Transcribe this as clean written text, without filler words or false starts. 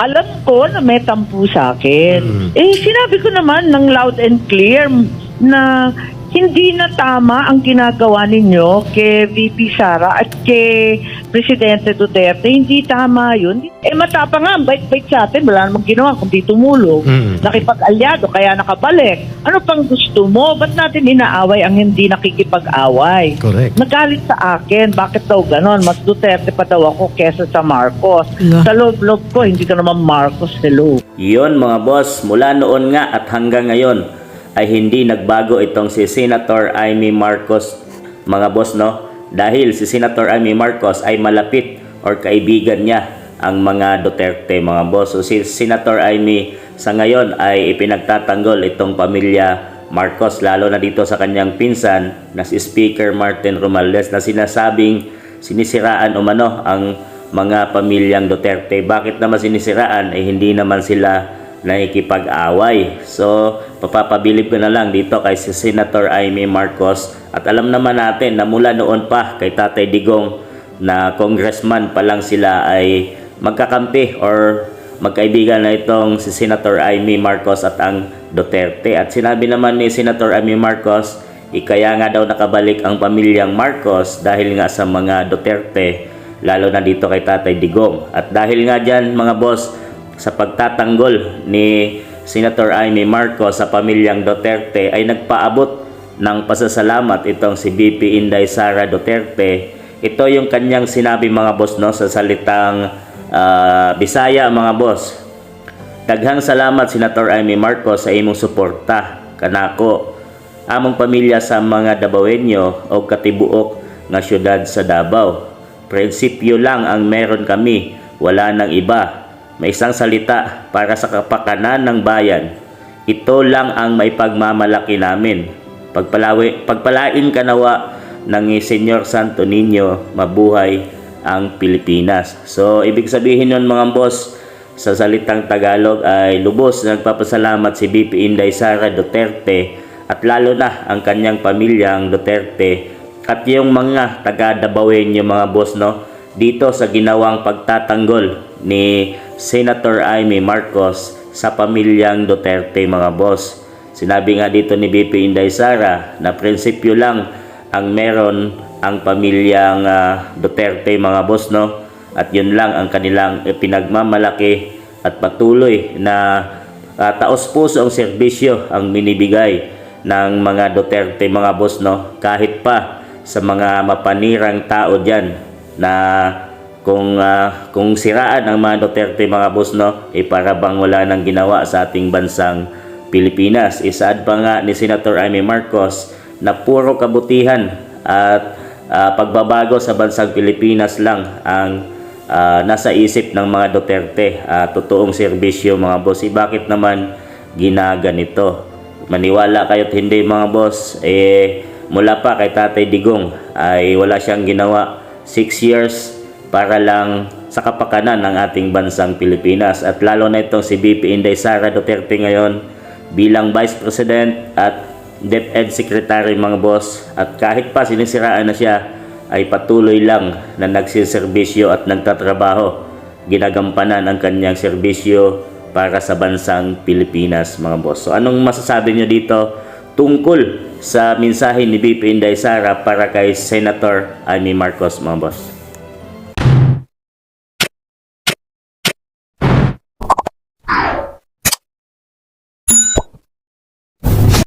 alam ko na may tampo sa akin. Sinabi ko naman ng loud and clear na hindi na tama ang ginagawa ninyo kay VP Sara at kay Presidente Duterte. Hindi tama yun. Matapang nga, bait-bait sa atin. Wala namang ginawa kundi tumulong. Nakipag-alyado, kaya nakabalik. Ano pang gusto mo? Ba't natin inaaway ang hindi nakikipag-away? Correct. Nagalit sa akin. Bakit daw ganon? Mas Duterte pa daw ako kesa sa Marcos. Sa loob-loob ko, hindi ka naman Marcos. Hello. Yun mga boss, mula noon nga at hanggang ngayon ay hindi nagbago itong si Senator Amy Marcos mga boss, no? Dahil si Senator Amy Marcos ay malapit or kaibigan niya ang mga Duterte mga boss. So si Senator Amy sa ngayon ay ipinagtatanggol itong pamilya Marcos, lalo na dito sa kanyang pinsan na si Speaker Martin Romualdez na sinasabing sinisiraan umano ang mga pamilyang Duterte. Bakit naman sinisiraan? Hindi naman sila nakikipag-away. So, papapabilib ko na lang dito kay si Senator Amy Marcos. At alam naman natin na mula noon pa kay Tatay Digong na congressman pa lang sila ay magkakampi or magkaibigan na itong si Senator Amy Marcos at ang Duterte. At sinabi naman ni Senator Amy Marcos, kaya nga daw nakabalik ang pamilyang Marcos dahil nga sa mga Duterte, lalo na dito kay Tatay Digong. At dahil nga dyan mga boss, sa pagtatanggol ni Senator Amy Marcos sa pamilyang Duterte ay nagpaabot ng pasasalamat itong si VP Inday Sara Duterte. Ito yung kanyang sinabi mga boss, no, sa salitang Bisaya mga boss. Daghang salamat Senator Amy Marcos sa imong suporta kanako among pamilya sa mga Dabawenyo o katibuok nga syudad sa Davao. Prinsipyo lang ang meron kami, wala nang iba. May isang salita para sa kapakanan ng bayan. Ito lang ang may pagmamalaki namin. Pagpalain ka nawa ng Senyor Santo Niño, mabuhay ang Pilipinas. So, ibig sabihin nun mga boss, sa salitang Tagalog ay lubos na nagpapasalamat si VP Inday Sara Duterte at lalo na ang kanyang pamilyang Duterte at yung mga taga-Dabawenyo mga boss, no, dito sa ginawang pagtatanggol ni Senator Amy Marcos sa pamilyang Duterte mga boss. Sinabi nga dito ni VP Inday Sara na prinsipyo lang ang meron ang pamilyang Duterte mga boss, no? At yun lang ang kanilang pinagmamalaki at patuloy na taos puso ang serbisyo ang minibigay ng mga Duterte mga boss, no? Kahit pa sa mga mapanirang tao dyan na kung siraan ang mga Duterte mga boss, no, para bang wala nang ginawa sa ating bansang Pilipinas. Isaad pa nga ni Senator Amy Marcos na puro kabutihan at pagbabago sa bansang Pilipinas lang ang nasa isip ng mga Duterte. Totoong serbisyo mga boss. Bakit naman ginaganito? Maniwala kayo't hindi mga boss, mula pa kay Tatay Digong ay wala siyang ginawa 6 years para lang sa kapakanan ng ating bansang Pilipinas. At lalo na itong si VP Inday Sara Duterte ngayon bilang Vice President at DepEd Secretary mga boss. At kahit pa sinisiraan na siya ay patuloy lang na nagsiservisyo at nagtatrabaho. Ginagampanan ang kanyang serbisyo para sa bansang Pilipinas mga boss. So anong masasabi nyo dito tungkol sa mensahe ni VP Inday Sara para kay Senator Amy Marcos mga boss?